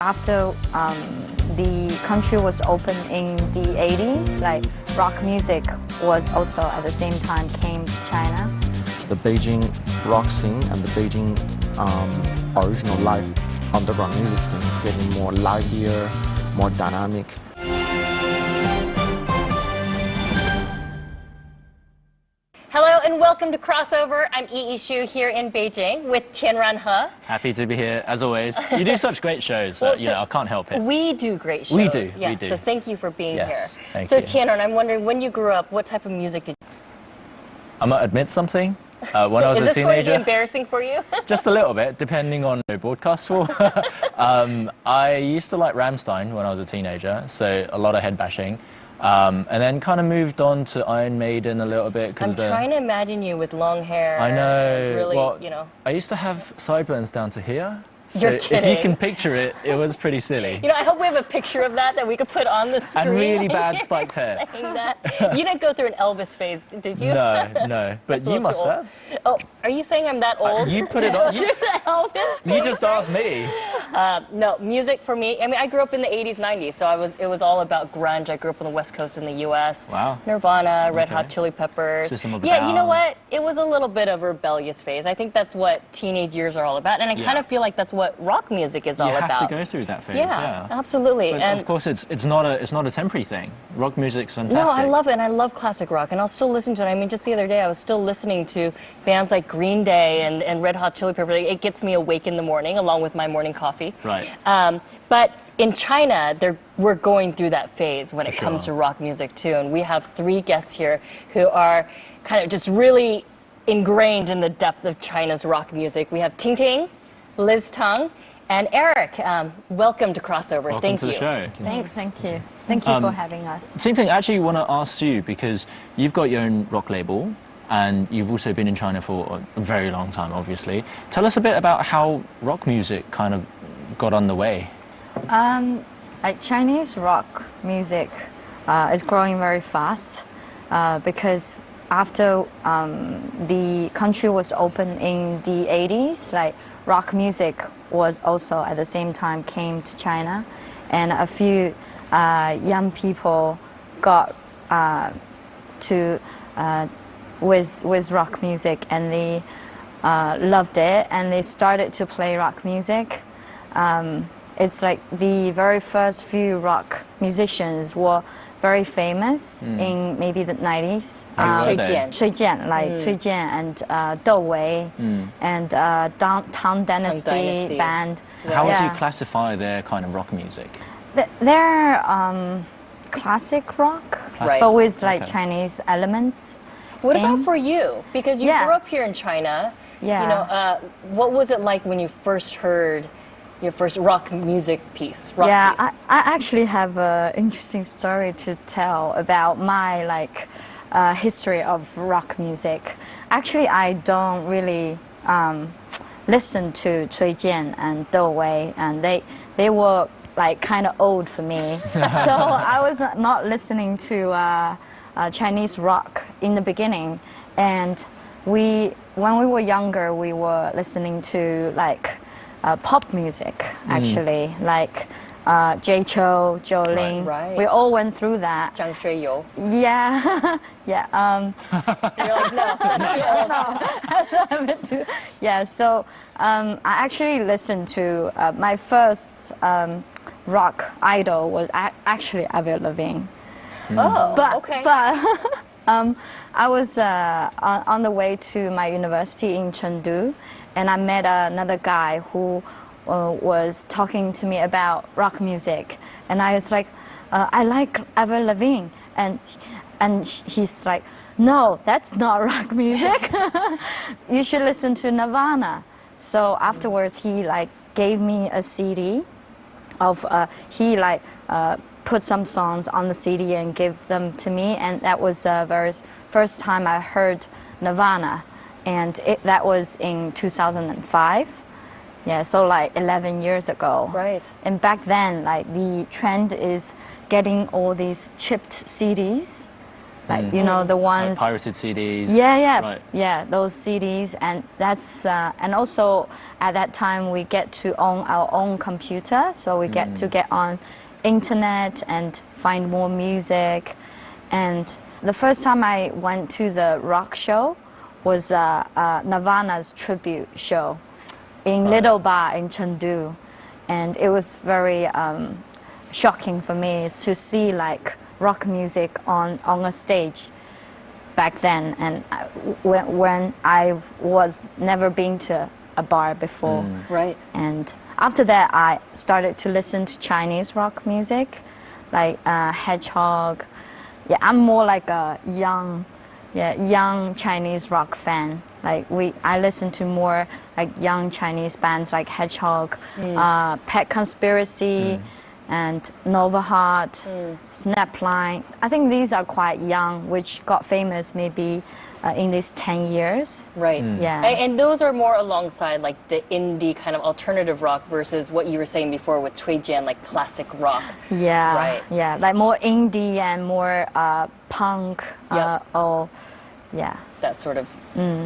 After the country was open in the 80s, like rock music was also at the same time came to China. The Beijing rock scene and the Beijing original life underground music scene is getting more livelier, more dynamic. Hello and welcome to Crossover. I'm Yi Shu here in Beijing with Tianran He. Happy to be here, as always. You do such great shows, so, I can't help it. We do great shows. We do, yes, we do. So thank you for being Yes, here. thank so you. Tianran, I'm wondering, when you grew up, what type of music did you... I might admit something. When I was Is a this going to be teenager, embarrassing for you? just a little bit, depending on the broadcast tool. I used to like Rammstein when I was a teenager, so a lot of head bashing. And then kind of moved on to Iron Maiden a little bit. I'm trying to imagine you with long hair. I know. Really, well, I used to have sideburns down to here. You're so kidding. If you can picture it, it was pretty silly. I hope we have a picture of that we could put on the screen. And really bad spiked hair. Saying that. You didn't go through an Elvis phase, did you? No. But you must have. Oh, are you saying I'm that old? You put it on. You just asked me. No, music for me. I mean, I grew up in the 80s, 90s, so it was all about grunge. I grew up on the West Coast in the U.S. Wow. Nirvana, Red Hot Chili Peppers. System of a Yeah, you know Down. what? It was a little bit of a rebellious phase. I think that's what teenage years are all about, and I kind of feel like that's what rock music is all You about. have to go through that phase. Yeah, absolutely. But and of course, it's not a temporary thing. Rock music's fantastic. no, I love it, and I love classic rock, and I'll still listen to it. I mean, just the other day, I was still listening to bands like Green Day and Red Hot Chili Peppers. It gets me awake in the morning, along with my morning coffee. Right. But in China, we're going through that phase when it For comes sure. to rock music, too. And we have three guests here who are kind of just really ingrained in the depth of China's rock music. We have Ting Ting, Liz Tang, and Eric. Welcome to Crossover. Welcome Thank to you. the show. Thanks, thank you. Thank you for having us. Ting Ting, I actually want to ask you, because you've got your own rock label, and you've also been in China for a very long time, obviously. Tell us a bit about how rock music kind of got on the way. Chinese rock music is growing very fast because after the country was open in the 80s, like rock music was also at the same time came to China, and a few young people got to with rock music, and they loved it, and they started to play rock music. It's like the very first few rock musicians were very famous in maybe the 90s. Who were they? Cui Jian, like Cui Jian and Dou Wei and Tang Dynasty Dynasty. band. How would you Yeah. classify their kind of rock music? They're classic rock, Right. but with like Okay. Chinese elements. What about in. for you? Because you Yeah. grew up here in China. Yeah. What was it like when you first heard your first rock music piece? Rock Yeah, piece? I actually have an interesting story to tell about my history of rock music. Actually, I don't really listen to Cui Jian and Dou Wei, and they were like kind of old for me. So I was not listening to Chinese rock in the beginning, and when we were younger, we were listening to pop music, actually, like Jay Chou, Jolin. Right. We all went through that. Zhang Shuiyou. Yeah, yeah. You're like, no, that's too old. Yeah, so I actually listened to my first rock idol was actually Avril Lavigne. Oh, But okay. I was on the way to my university in Chengdu, and I met another guy who was talking to me about rock music, and I was like, I like Avril Lavigne, and he's like, no, that's not rock music. You should listen to Nirvana. So afterwards, he gave me a CD of put some songs on the CD and gave them to me, and that was the very first time I heard Nirvana, and that was in 2005. Yeah, so 11 years ago. Right. And back then, the trend is getting all these chipped CDs like you know the ones like pirated CDs. Yeah, Right. yeah, those CDs, and that's and also at that time we get to own our own computer, so we get to get on internet and find more music. And the first time I went to the rock show was Nirvana's tribute show in Little Bar in Chengdu, and it was very shocking for me to see like rock music on a stage back then, and when I was never been to a bar before. Right. And after that, I started to listen to Chinese rock music, like Hedgehog. Yeah, I'm more like a young Chinese rock fan. Like I listen to more like young Chinese bands like Hedgehog, Pet Conspiracy, and Nova Heart, Snapline. I think these are quite young, which got famous maybe in these 10 years. Right. Yeah. And those are more alongside like the indie kind of alternative rock versus what you were saying before with Cui Jian, like classic rock. Yeah. Right. Yeah, like more indie and more punk. Yep. Or yeah. That sort of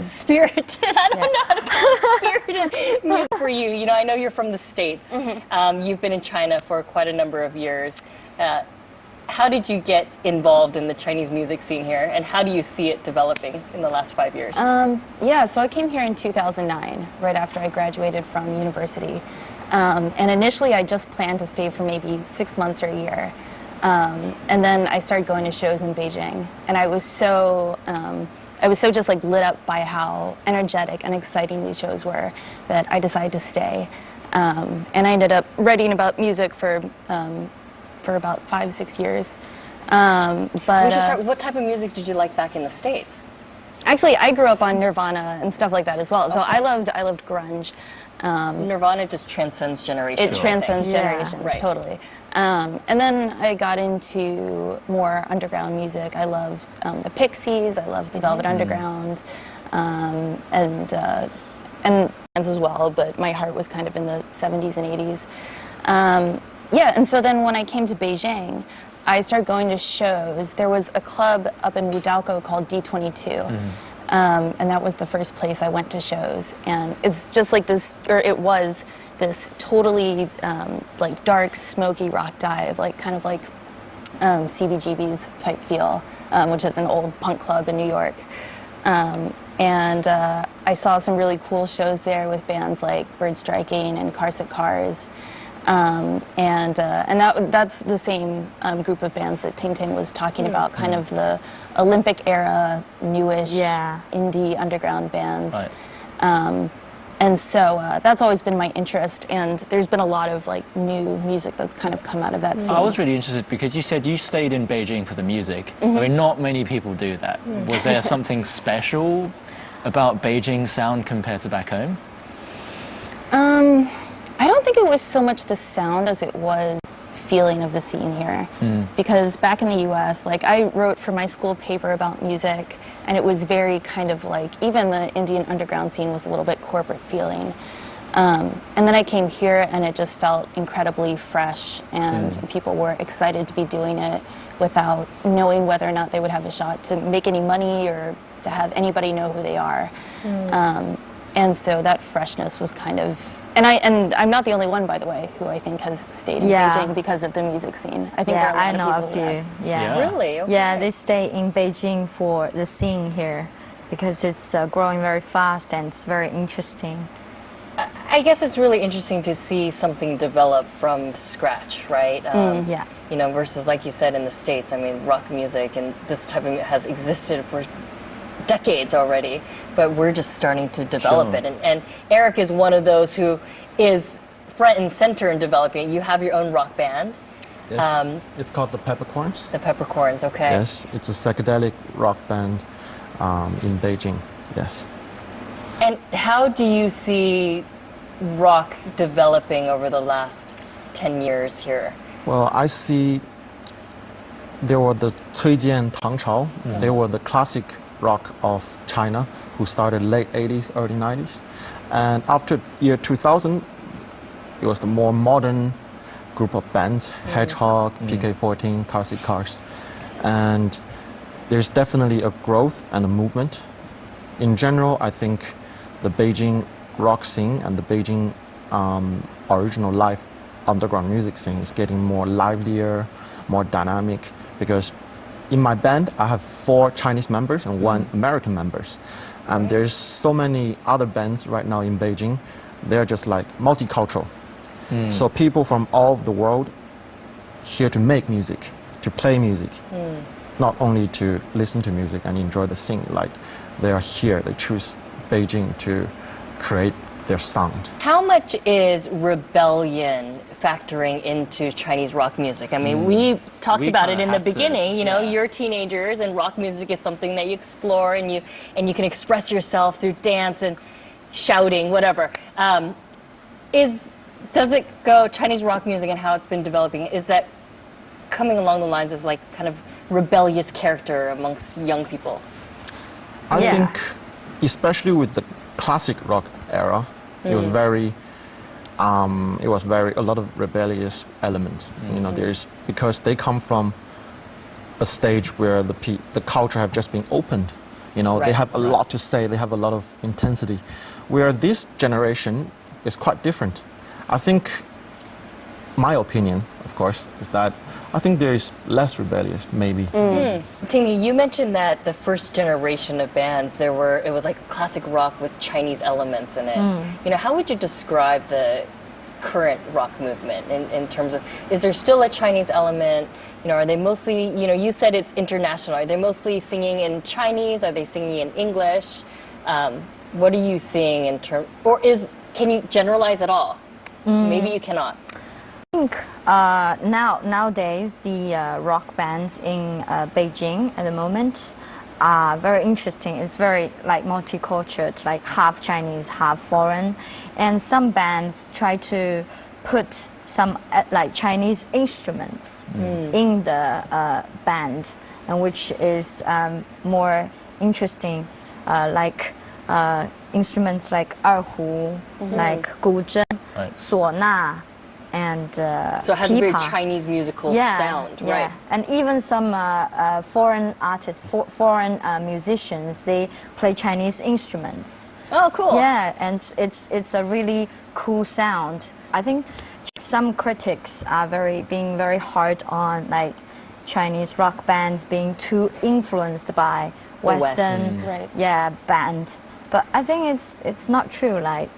spirited. I don't know how to call it spirited music for you. You know, I know you're from the States. You've been in China for quite a number of years. How did you get involved in the Chinese music scene here, and how do you see it developing in the last 5 years? Yeah, so I came here in 2009, right after I graduated from university. And initially I just planned to stay for maybe 6 months or a year. And then I started going to shows in Beijing, and I was so just like lit up by how energetic and exciting these shows were that I decided to stay. And I ended up writing about music for about 5-6 years. What type of music did you like back in the States? Actually, I grew up on Nirvana and stuff like that as well. So I loved grunge. Nirvana just transcends generations. It transcends Yeah. generations, Right. totally. And then I got into more underground music. I loved the Pixies. I loved the Velvet Underground, and bands as well. But my heart was kind of in the 70s and 80s. Yeah, and so then when I came to Beijing, I started going to shows. There was a club up in Wudao called D22. And that was the first place I went to shows. And it's just like this, or it was this totally like dark, smoky rock dive, like kind of like CBGB's type feel, which is an old punk club in New York. And I saw some really cool shows there with bands like Bird Striking and Carsick Cars. And that's the same group of bands that Ting Ting was talking about, kind of the Olympic era, newish indie underground bands. Right. And so that's always been my interest, and there's been a lot of like new music that's kind of come out of that scene. I was really interested because you said you stayed in Beijing for the music. I mean, not many people do that. Was there something special about Beijing sound compared to back home? I don't think it was so much the sound as it was feeling of the scene here. Because back in the US, like I wrote for my school paper about music, and it was very kind of like, even the Indian underground scene was a little bit corporate feeling. And then I came here and it just felt incredibly fresh, and people were excited to be doing it without knowing whether or not they would have a shot to make any money or to have anybody know who they are. And so that freshness was kind of, and I'm not the only one, by the way, who I think has stayed in Beijing because of the music scene. I think there are a lot I know of a people who few. have. Yeah. Really? Okay. Yeah, they stay in Beijing for the scene here because it's growing very fast and it's very interesting. I guess it's really interesting to see something develop from scratch, right? Yeah. You know, versus like you said in the States, I mean, rock music and this type of music has existed for decades already, but we're just starting to develop it. And Eric is one of those who is front and center in developing it. You have your own rock band. Yes, it's called the Peppercorns. The Peppercorns, okay. Yes, it's a psychedelic rock band in Beijing. Yes. And how do you see rock developing over the last 10 years here? Well, I see there were the Cui Jian, Tang Chao. They were the classic rock of China who started late 80s, early 90s. And after year 2000, it was the more modern group of bands, Hedgehog, PK-14, Carsick Cars. And there's definitely a growth and a movement. In general, I think the Beijing rock scene and the Beijing original live underground music scene is getting more livelier, more dynamic, because in my band, I have 4 Chinese members and 1 American members. And there's so many other bands right now in Beijing. They're just like multicultural. So people from all over the world here to make music, to play music, not only to listen to music and enjoy the scene. Like they are here, they choose Beijing to create their sound. How much is rebellion factoring into Chinese rock music? I mean, we talked about it in the beginning. You know, you're teenagers, and rock music is something that you explore, and you can express yourself through dance and shouting, whatever. Does it go Chinese rock music and how it's been developing? Is that coming along the lines of like kind of rebellious character amongst young people? I think, especially with the classic rock era, it was very, a lot of rebellious elements. You know, because they come from a stage where the culture have just been opened. You know, they have a lot to say, they have a lot of intensity. Where this generation is quite different. I think, my opinion, of course, is that I think there is less rebellious, maybe. Tingy, you mentioned that the first generation of bands, it was like classic rock with Chinese elements in it. You know, how would you describe the current rock movement in terms of, is there still a Chinese element? You know, are they mostly, you know, you said it's international. Are they mostly singing in Chinese? Are they singing in English? What are you seeing in terms, can you generalize at all? Maybe you cannot. I think nowadays the rock bands in Beijing at the moment are very interesting. It's very like multicultural, like half Chinese, half foreign, and some bands try to put some like Chinese instruments in the band, and which is more interesting, like instruments like erhu, like guzheng,唢呐, and so it has a very pipa. Chinese musical sound, right? And even some foreign artists, foreign musicians, they play Chinese instruments. Oh, cool. Yeah, and it's a really cool sound. I think some critics are being very hard on like Chinese rock bands being too influenced by Western band. But I think it's not true. Like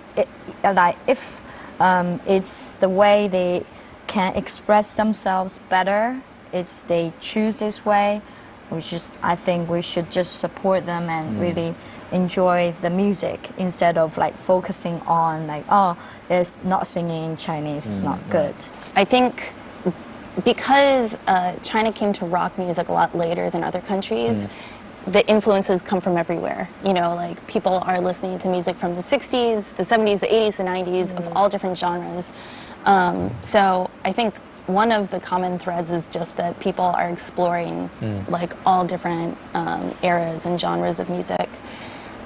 if it's the way they can express themselves better, they choose this way. I think we should just support them and really enjoy the music instead of like focusing on like, oh, it's not singing in Chinese, it's not good. I think because China came to rock music a lot later than other countries, the influences come from everywhere. You know, like people are listening to music from the 60s, the 70s, the 80s, the 90s, of all different genres. So I think one of the common threads is just that people are exploring like all different eras and genres of music.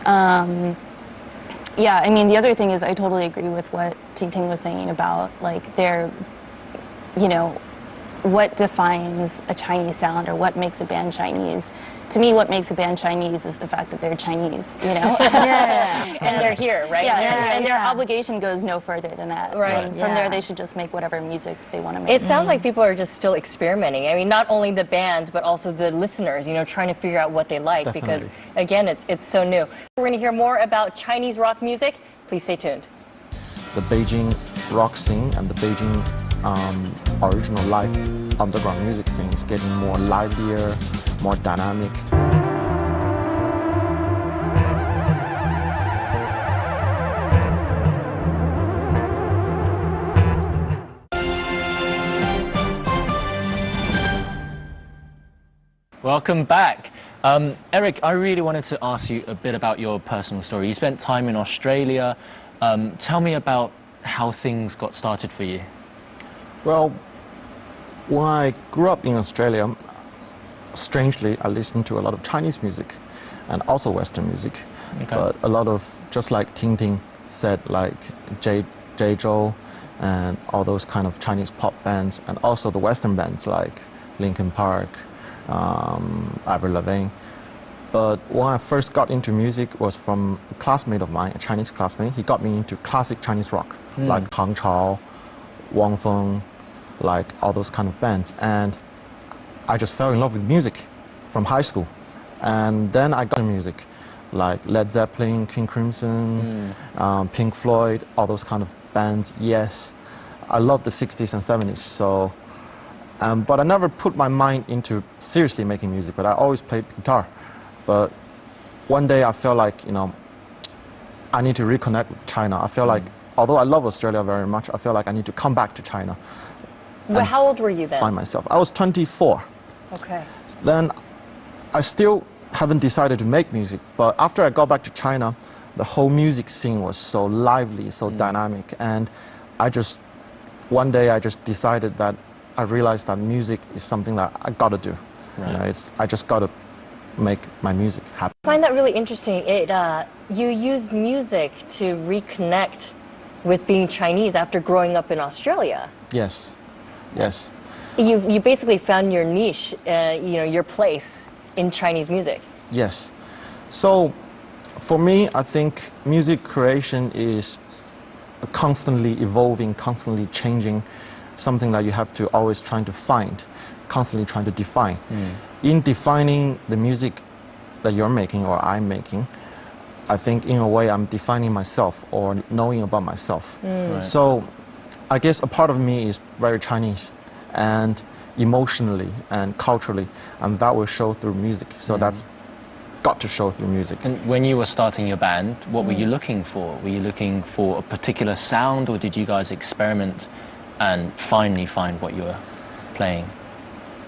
Yeah, I mean, the other thing is I totally agree with what Ting Ting was saying about like you know, what defines a Chinese sound or what makes a band Chinese. To me, what makes a band Chinese is the fact that they're Chinese, you know? And they're here, right? Yeah, and their obligation goes no further than that. Right. And from there, they should just make whatever music they want to make. It sounds like people are just still experimenting. I mean, not only the bands, but also the listeners, you know, trying to figure out what they like. Definitely. Because, again, it's so new. We're going to hear more about Chinese rock music. Please stay tuned. The Beijing rock scene and the Beijing original live underground music scene is getting more livelier, more dynamic. Welcome back. Eric, I really wanted to ask you a bit about your personal story. You spent time in Australia. Tell me about how things got started for you. Well, when I grew up in Australia, strangely, I listened to a lot of Chinese music and also Western music. Okay. But a lot of, just like Ting Ting said, like Zhou and all those kind of Chinese pop bands, and also the Western bands like Linkin Park, Avril Lavigne. But when I first got into music was from a classmate of mine, a Chinese classmate. He got me into classic Chinese rock, like Hang Chao, Wang Feng, like all those kind of bands. And I just fell in love with music from high school. And then I got into music, like Led Zeppelin, King Crimson, Pink Floyd, all those kind of bands. Yes, I love the 60s and 70s. So, but I never put my mind into seriously making music, but I always played guitar. But one day I felt like, I need to reconnect with China. I feel like, although I love Australia very much, I feel like I need to come back to China. Well, how old were you then? Find myself. I was 24. Okay. Then I still haven't decided to make music, but after I got back to China, the whole music scene was so lively, so dynamic, and one day I just decided that I realized that music is something that I gotta do. Right. I just gotta make my music happen. I find that really interesting. You used music to reconnect with being Chinese after growing up in Australia. Yes, yes. You basically found your niche, your place in Chinese music. Yes. So for me, I think music creation is a constantly evolving, constantly changing, something that you have to always trying to find, constantly trying to define. In defining the music that you're making or I'm making, I think in a way I'm defining myself or knowing about myself. Right. So I guess a part of me is very Chinese and emotionally and culturally, and that will show through music. So that's got to show through music. And when you were starting your band, what were you looking for? Were you looking for a particular sound, or did you guys experiment and finally find what you were playing?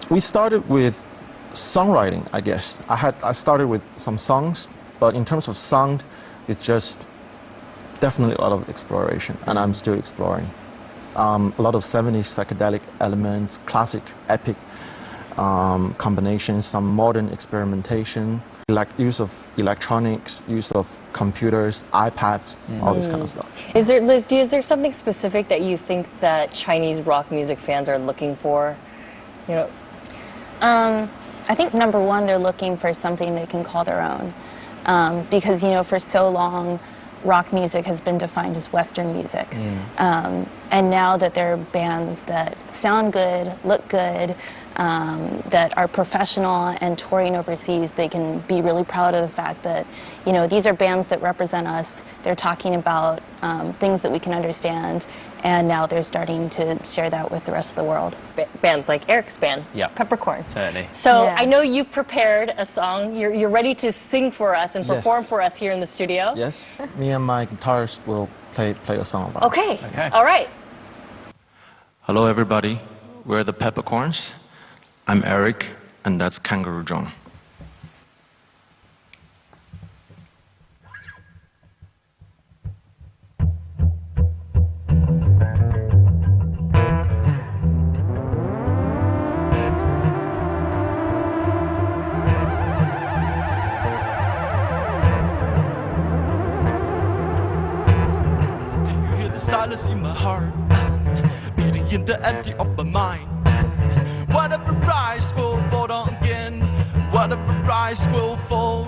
We started with songwriting, I guess. I started with some songs, but in terms of sound, it's just definitely a lot of exploration, and I'm still exploring. A lot of 70s psychedelic elements, classic, epic combinations, some modern experimentation, like use of electronics, use of computers, iPads, all this kind of stuff. Is there something specific that you think that Chinese rock music fans are looking for? I think number one, they're looking for something they can call their own. Because, for so long, rock music has been defined as Western music. And now that there are bands that sound good, look good, that are professional and touring overseas, they can be really proud of the fact that, these are bands that represent us. They're talking about things that we can understand, and now they're starting to share that with the rest of the world. Bands like Eric's band, Yeah. Peppercorn. Certainly. So Yeah. I know you've prepared a song. You're ready to sing for us and perform Yes. for us here in the studio. Yes, me and my guitarist will play a song about it. Okay. Okay. All right. Hello everybody, we're the Peppercorns. I'm Eric, and that's Kangaroo John. Can you hear the silence in my heart? Beating in the empty of my mind. Whatever rise will fall down again. Whatever rise will fall.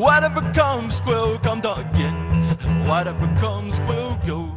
Whatever comes will come down again. Whatever comes will go.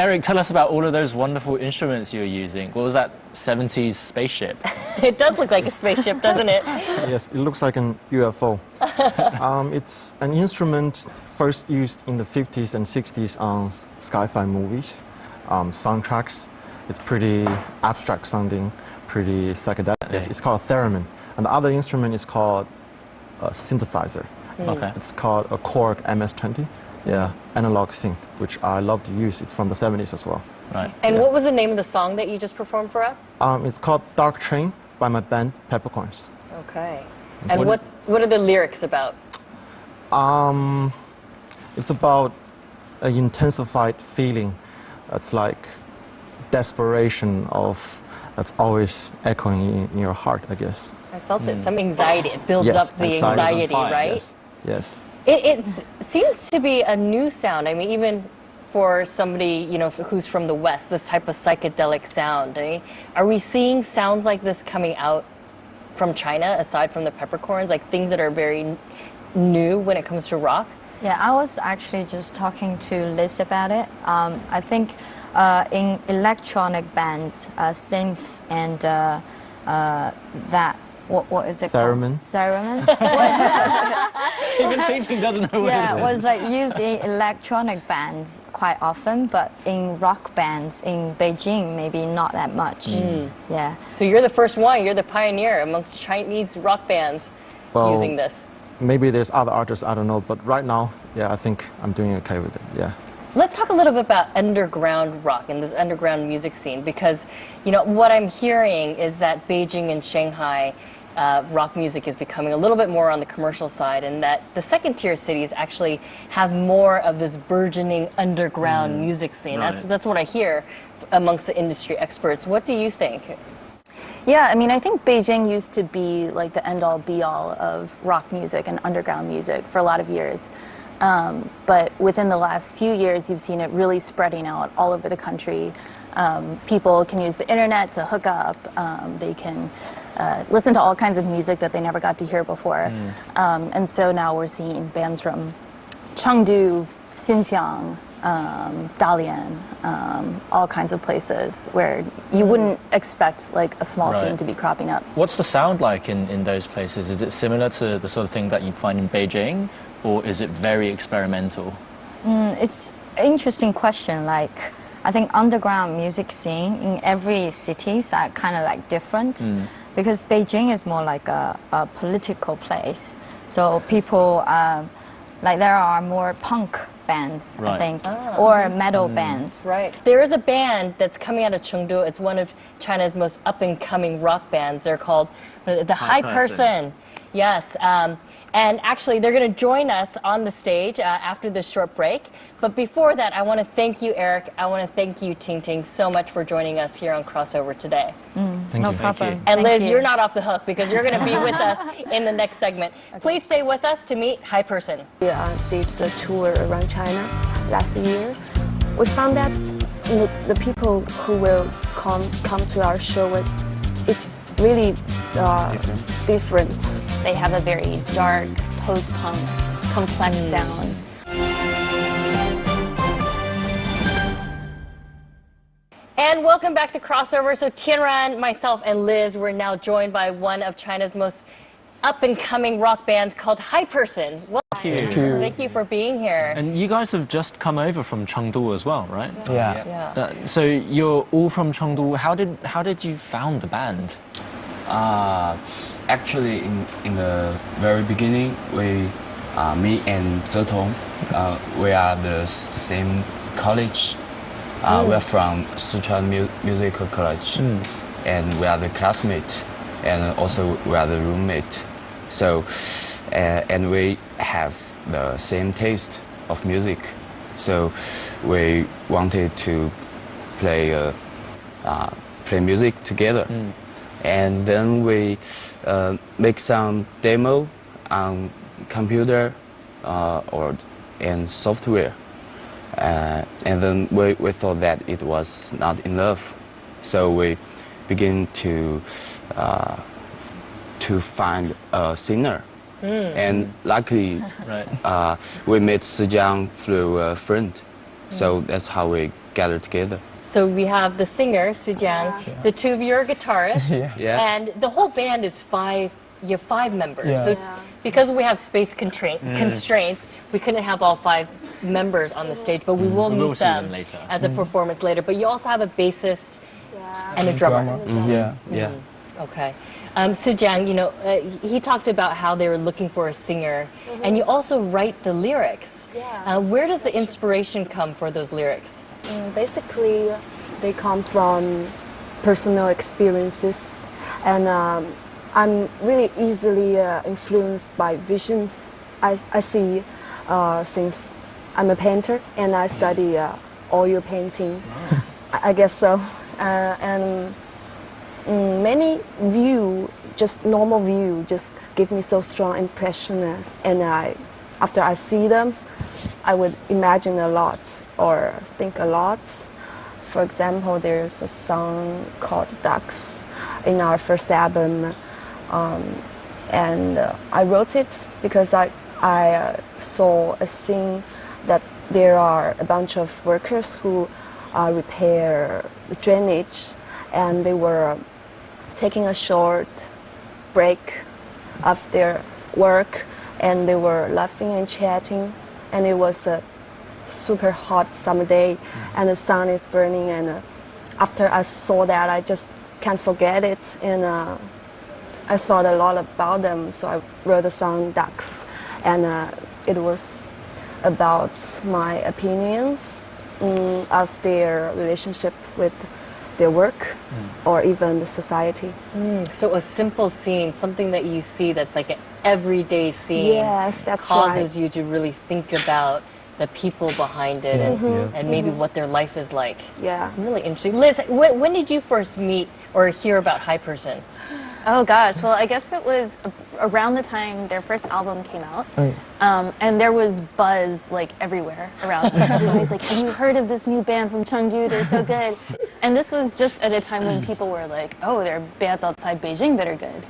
Eric, tell us about all of those wonderful instruments you were using. What was that 70s spaceship? It does look like a spaceship, doesn't it? Yes, it looks like an UFO. It's an instrument first used in the 50s and 60s on sci-fi movies, soundtracks. It's pretty abstract sounding, pretty psychedelic. Yes, it's called a theremin. And the other instrument is called a synthesizer. Okay. It's called a Korg Ms-20. Yeah, analog synth, which I love to use. It's from the 70s as well. Right. And what was the name of the song that you just performed for us? It's called Dark Train by my band Peppercorns. Okay. And what are the lyrics about? It's about an intensified feeling that's like desperation that's always echoing in your heart, I guess. I felt it, some anxiety. It builds Yes, up the anxiety. anxiety, right? Yes, yes. It seems to be a new sound. I mean, even for somebody, who's from the West, this type of psychedelic sound. Are we seeing sounds like this coming out from China, aside from the peppercorns, like things that are very new when it comes to rock? Yeah, I was actually just talking to Liz about it. I think in electronic bands, synth and that, what is it Theremin. called? Theremin. Even Ting doesn't know what Yeah, it it is. was like used in electronic bands quite often, but in rock bands in Beijing, maybe not that much. Yeah. So you're the first one, you're the pioneer amongst Chinese rock bands using this. Maybe there's other artists, I don't know, but right now, yeah, I think I'm doing okay with it, yeah. Let's talk a little bit about underground rock and this underground music scene, because what I'm hearing is that Beijing and Shanghai rock music is becoming a little bit more on the commercial side, and that the second-tier cities actually have more of this burgeoning underground music scene. Right. That's what I hear amongst the industry experts. What do you think? Yeah, I mean, I think Beijing used to be like the end-all, be-all of rock music and underground music for a lot of years. But within the last few years, you've seen it really spreading out all over the country. People can use the internet to hook up. They can listen to all kinds of music that they never got to hear before. And so now we're seeing bands from Chengdu, Xinjiang, Dalian, all kinds of places where you wouldn't expect like a small scene to be cropping up. What's the sound like in those places? Is it similar to the sort of thing that you'd find in Beijing, or is it very experimental? It's an interesting question. Like, I think underground music scene in every cities are kind of like different, because Beijing is more like a political place. So people, like there are more punk bands, I think, or metal bands. Right. There is a band that's coming out of Chengdu. It's one of China's most up-and-coming rock bands. They're called the High Person. Yes. And actually, they're going to join us on the stage after this short break. But before that, I want to thank you, Eric. I want to thank you, Ting, so much for joining us here on Crossover today. No problem. And Thank Liz, you. you're not off the hook because you're going to be with us in the next segment. Please stay with us to meet High Person. We did the tour around China last year. We found that the people who will come to our show, it's really different. They have a very dark, post-punk, complex sound. And welcome back to Crossover. So Tianran, myself, and Liz, we're now joined by one of China's most up-and-coming rock bands called High Person. Thank you. Thank you for being here. And you guys have just come over from Chengdu as well, right? Yeah. So you're all from Chengdu. How did you found the band? Actually, in the very beginning, me and Zetong, we are the same college. We are from Sichuan Musical College, and we are the classmate, and also we are the roommate. So, and we have the same taste of music. So, we wanted to play music together. And then we make some demo on computer and software. And then we thought that it was not enough. So we begin to find a singer. And luckily, we met Sejang through a friend. So that's how we gather together. So we have the singer, Sijiang, the two of you are guitarists, Yeah. and the whole band is five. You have 5 members. Yeah. So because we have space constraints, we couldn't have all 5 members on the stage, but we will We will meet see them them later. at the performance later. But you also have a bassist and a drummer. Yeah. Yeah. Okay. Sijiang, he talked about how they were looking for a singer, and you also write the lyrics. Yeah. Where does the inspiration come for those lyrics? Basically, they come from personal experiences, and I'm really easily influenced by visions I see since I'm a painter and I study oil painting. I guess so. And many normal view, just give me so strong impression, and after I see them, I would imagine a lot or think a lot. For example, there's a song called Ducks in our first album, and I wrote it because I saw a scene that there are a bunch of workers who repair the drainage, and they were taking a short break of their work, and they were laughing and chatting, and it was a super hot summer day, and the sun is burning, and after I saw that, I just can't forget it, and I thought a lot about them, so I wrote the song Ducks, and it was about my opinions of their relationship with their work or even the society. So a simple scene, something that you see that's like an everyday scene, Yes, that's causes right. you to really think about the people behind it and maybe what their life is like. Yeah. Really interesting. Liz, when did you first meet or hear about High Person? Oh gosh, well I guess it was around the time their first album came out, and there was buzz like everywhere around. Everybody's like, have you heard of this new band from Chengdu? They're so good. And this was just at a time when people were like, oh, there are bands outside Beijing that are good,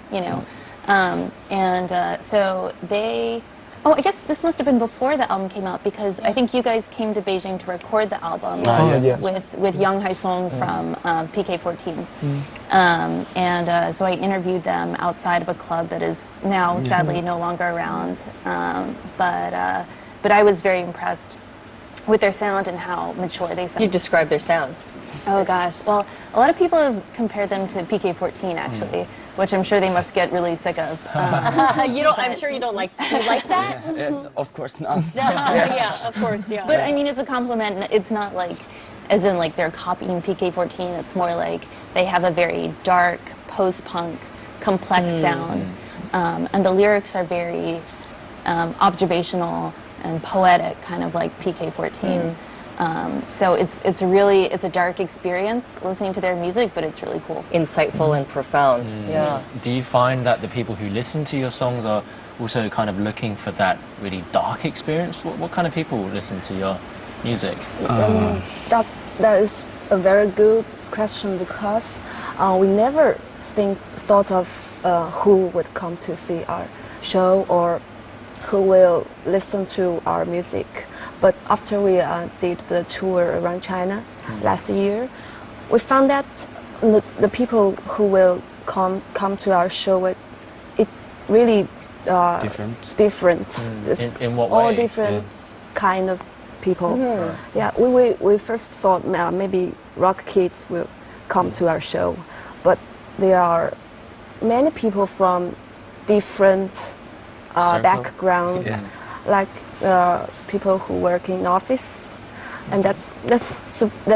so they, I guess this must have been before the album came out, because I think you guys came to Beijing to record the album yes. with Yang Haisong from PK14. So I interviewed them outside of a club that is now sadly no longer around. But I was very impressed with their sound and how mature they sound. Did you describe their sound? Oh gosh, well, a lot of people have compared them to PK14 actually, which I'm sure they must get really sick of. I'm sure you don't like. Do you like that? Of course not. Yeah, of course, yeah. But I mean, it's a compliment. It's not like, as in like they're copying PK14. It's more like they have a very dark, post-punk, complex sound, and the lyrics are very observational and poetic, kind of like PK14. So it's a dark experience listening to their music, but it's really cool. Insightful and profound. Yeah. Do you find that the people who listen to your songs are also kind of looking for that really dark experience? What kind of people listen to your music? That is a very good question, because we never thought of who would come to see our show or who will listen to our music. But after we did the tour around China last year, we found that the people who will come to our show, it really different. In what way? All different kind of people. Yeah, we first thought maybe rock kids will come to our show, but there are many people from different background, like people who work in office, and that's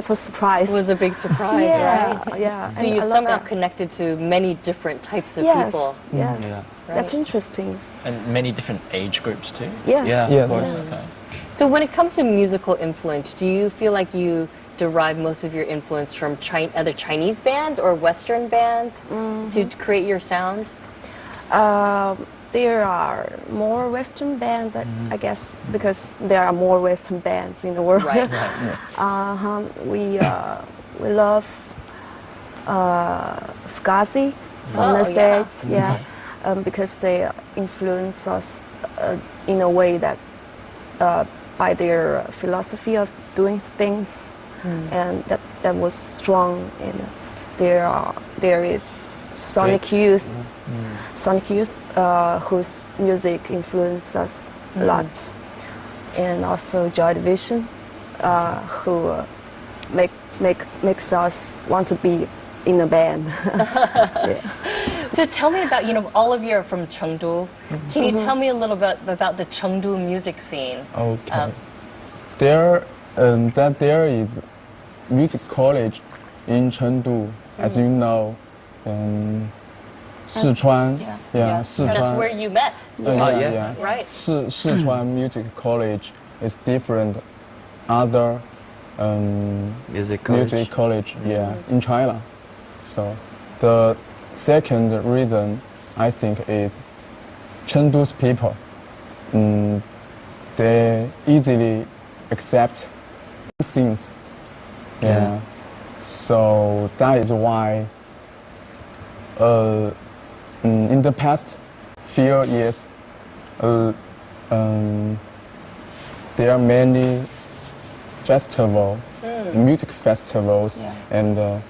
a surprise. It was a big surprise, right? Yeah. So and you've I love somehow that. connected to many different types of Yes, people. yes. Yeah. That's interesting. And many different age groups too? Yes. Yeah, Yes. of course. Okay. So when it comes to musical influence, do you feel like you derive most of your influence from other Chinese bands or Western bands to create your sound? There are more Western bands, I guess, because there are more Western bands in the world. Right. We love Fugazi from the States, because they influence us in a way that by their philosophy of doing things, and that was strong. And there is Sonic Youth, whose music influenced us a lot, and also Joy Division, who makes us want to be in a band. Yeah. So tell me about, all of you are from Chengdu. Can you tell me a little bit about the Chengdu music scene? Okay. There is music college in Chengdu, as you know, Sichuan. Yeah. Sichuan. That's where you met. Yeah. Right. Sichuan Music College is different other Music college in China. So the second reason I think is Chengdu's people. They easily accept things. Yeah. So that is why in the past few years there are many music festivals and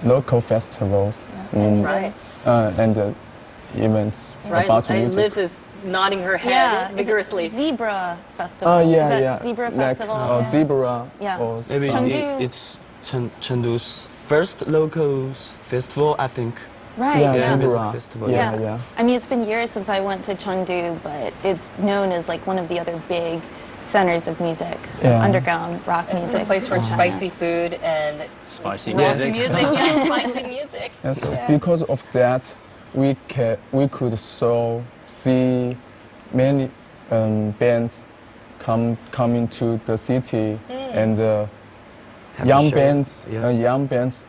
local festivals Right. and events about music. Liz is nodding her head vigorously. Zebra Festival. Is that Zebra Festival? Like, Zebra. Yeah. Or Maybe Chengdu. it's Chengdu's first local festival, I think. Right. Yeah, music Zebra. festival. Yeah. I mean, it's been years since I went to Chengdu, but it's known as like one of the other big centers of music, of underground rock It's music. a place for spicy food and Spicy rock music. spicy music. And so because of that, we could see many bands coming to the city, and young bands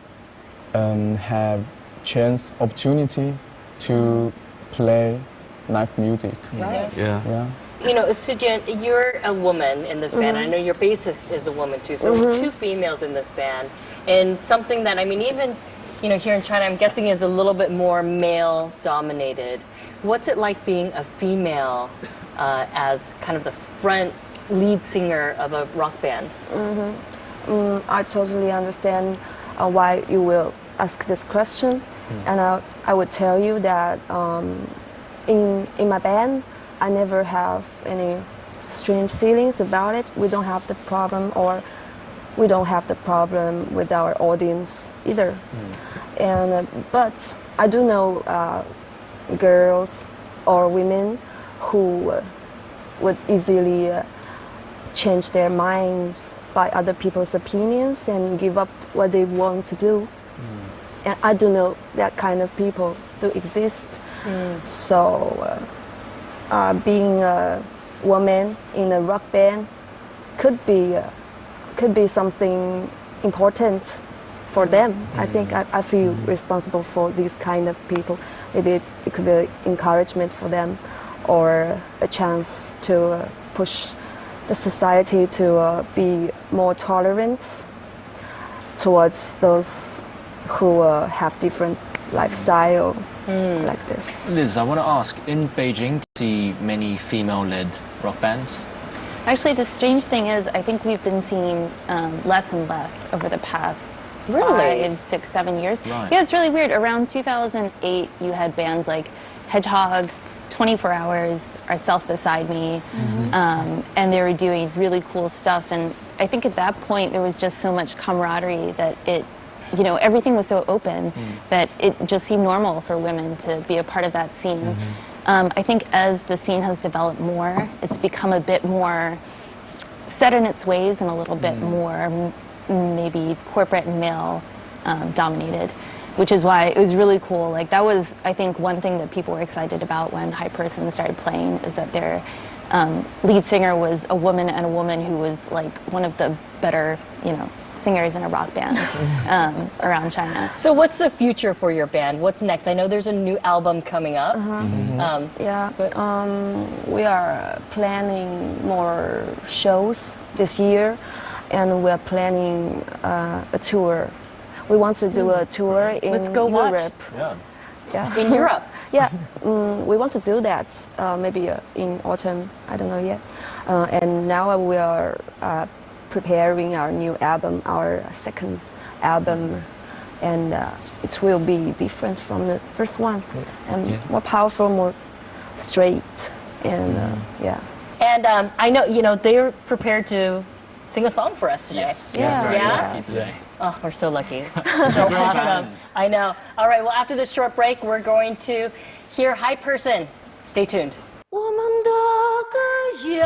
have chance opportunity to play live music. Right. Yeah. Sijian, you're a woman in this band. I know your bassist is a woman too, so two females in this band. And something that, I mean, even, here in China, I'm guessing is a little bit more male dominated. What's it like being a female as kind of the front lead singer of a rock band? I totally understand why you will ask this question, and I would tell you that in my band, I never have any strange feelings about it. We don't have the problem, or we don't have the problem with our audience either. And but I do know girls or women who would easily change their minds by other people's opinions and give up what they want to do. And I do know that kind of people do exist. So being a woman in a rock band could be something important for them. I think I feel responsible for these kind of people. Maybe it could be encouragement for them, or a chance to push the society to be more tolerant towards those who have different lifestyle like this. Liz, I want to ask, in Beijing, do you see many female-led rock bands? Actually, the strange thing is, I think we've been seeing less and less over the past 5, 6, 7 years. Right. Yeah, it's really weird. Around 2008, you had bands like Hedgehog, 24 Hours, Are Self Beside Me, and they were doing really cool stuff. And I think at that point, there was just so much camaraderie that everything was so open that it just seemed normal for women to be a part of that scene. I think as the scene has developed more, it's become a bit more set in its ways and a little bit more maybe corporate and male dominated, which is why it was really cool. Like, that was, I think, one thing that people were excited about when High Person started playing, is that their lead singer was a woman, and a woman who was like one of the better, singers in a rock band around China. So what's the future for your band? What's next? I know there's a new album coming up. We are planning more shows this year, and we're planning a tour. We want to do a tour in Let's go watch. Europe. Yeah. Yeah. in Europe. Yeah, we want to do that maybe in autumn. I don't know yet. And now we are preparing our new album, our second album, and it will be different from the first one, and more powerful, more straight, and yeah. And I know, they're prepared to sing a song for us today. Yes. Yeah. Very Yeah? lucky today. Oh, we're so lucky. So awesome. I know. All right, well, after this short break, we're going to hear Hi Person. Stay tuned. 我们的歌谣。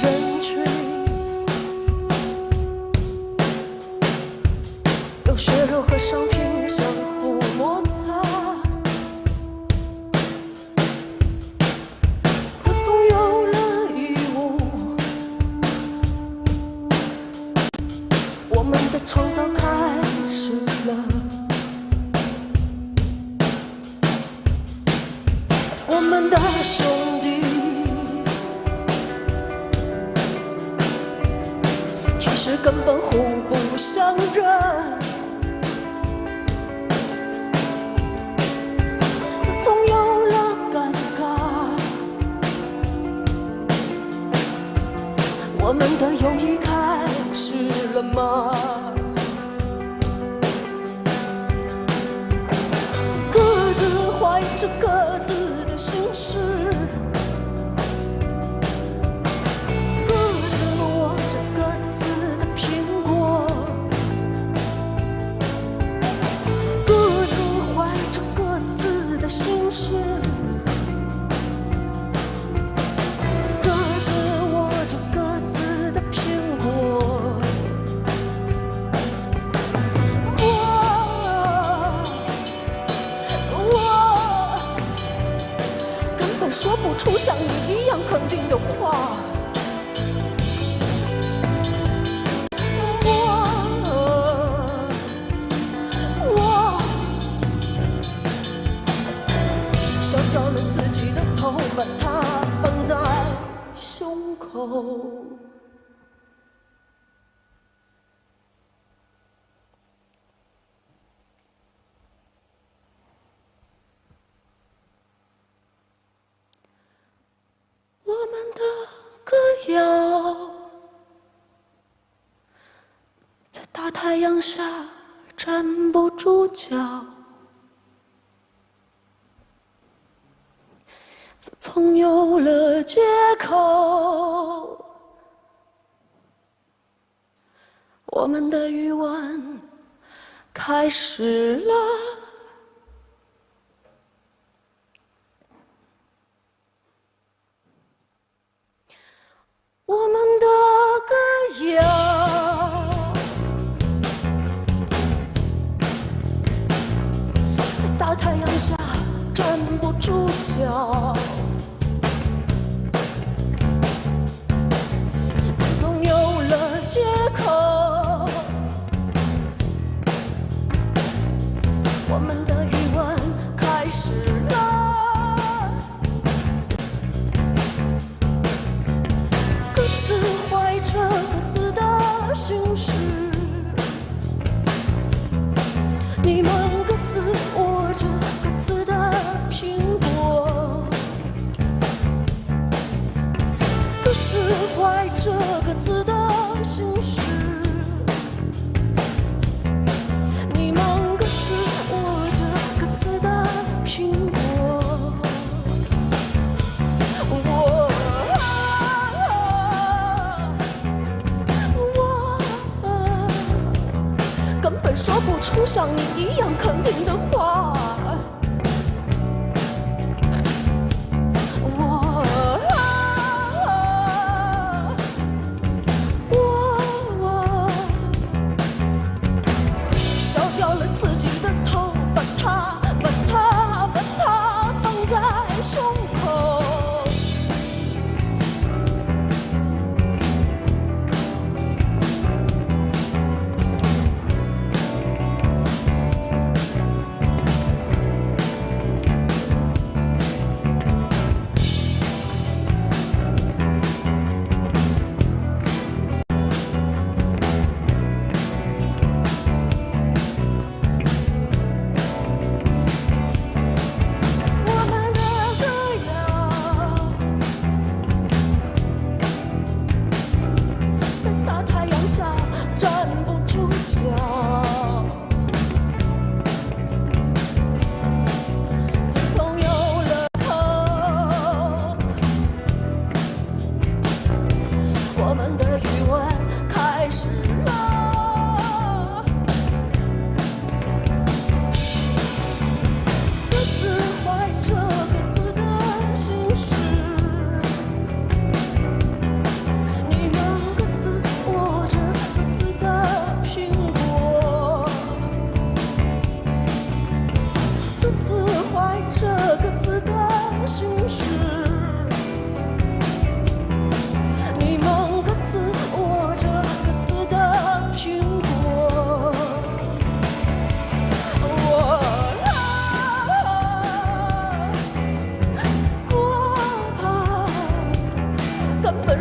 人群有血肉和商品相互摩擦，自从有了义务，我们的创造开始了。我们的兄弟其实根本互不相认，自从有了尴尬，我们的友谊开始了吗？各自怀着各自的心事，各自握着各自的苹果，各自怀着各自的心事，各自握着各自的苹果。我根本说不出像你一样肯定的话。我削掉了自己的头，把它绑在胸口。我们的歌谣在大太阳下站不住脚，自从有了借口，我们的余温开始了。我们的歌谣在大太阳下站不住脚，自从有了借口，我们的余温开始了。各自怀着各自的心事，你们各自握着各自的苹果，各自怀着各自的心事，你们各自握着各自的苹果。根本说不出像你一样肯定的话。我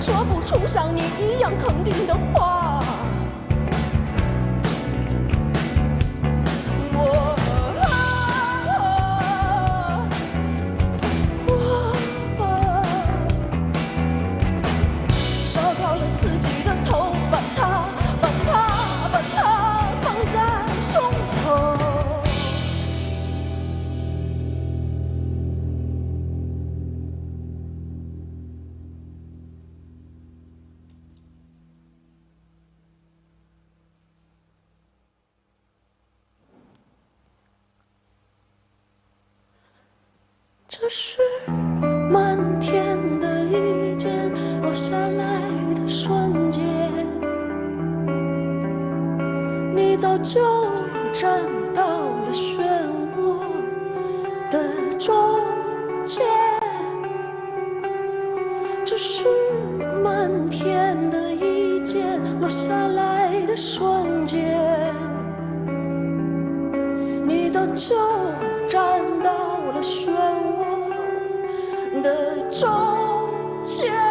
说不出像你一样肯定的话。烧掉了自己的头，把它放在胸口。这是漫天的一件落下来的瞬间，你早就站到了漩涡的中间。这是漫天的一件落下来的瞬间，你早就站到了漩涡的中间。